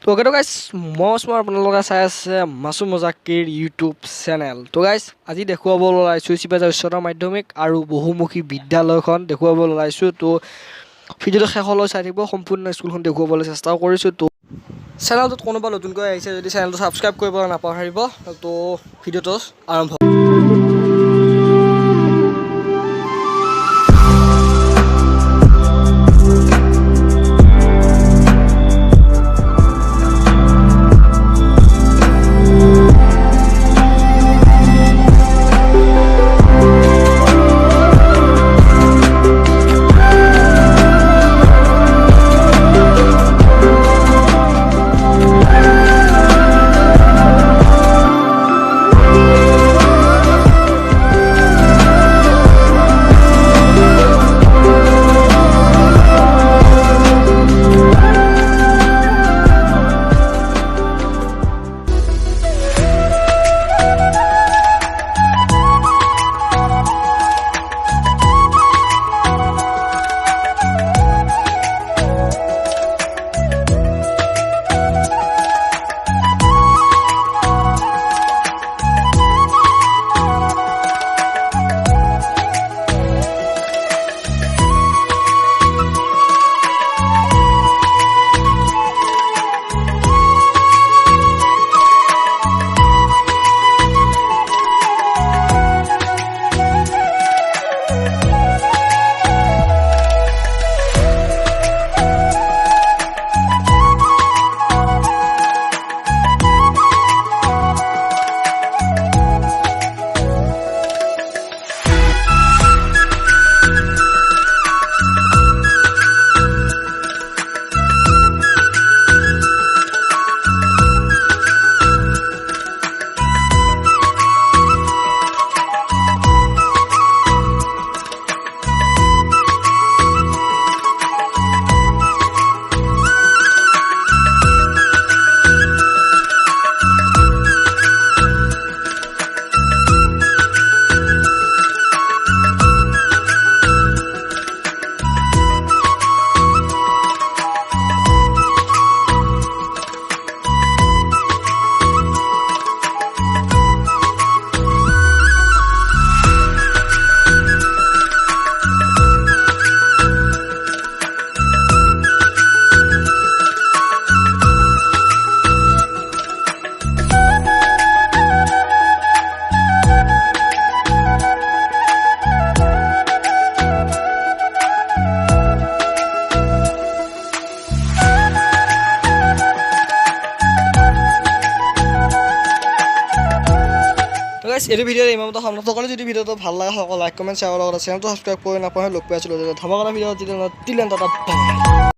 তো ওকে তো গাইজ মই আপোনালোকে চাই আছে মাছুম মোজাক্কিৰ ইউটিউব চেনেল। তো গাইজ আজি দেখুৱাব ওলাইছোঁ চিপাঝাৰ উচ্চতৰ মাধ্যমিক আৰু বহুমুখী বিদ্যালয়খন দেখুৱাব ওলাইছোঁ। তো ভিডিঅ'টো শেষলৈ চাই থাকিব, সম্পূৰ্ণ স্কুলখন দেখুৱাবলৈ চেষ্টা কৰিছোঁ। তো চেনেলটোত কোনোবা নতুনকৈ আহিছে যদি চেনেলটো ছাবস্ক্ৰাইব কৰিব নাপাহৰিব। তো ভিডিঅ'টো আৰম্ভ। এইটো ভিডিঅ'ত ইমানটো সমাপ্ত কৰি যদি ভিডিঅ'টো ভাল লাগে সকলো লাইক কমেণ্ট শ্বেয়াৰ লগত চেনেলটো ছাবস্ক্ৰাইব কৰি নাপাহৰি লগ পাই আছিলোঁ ধমকানা ভিডিঅ'ত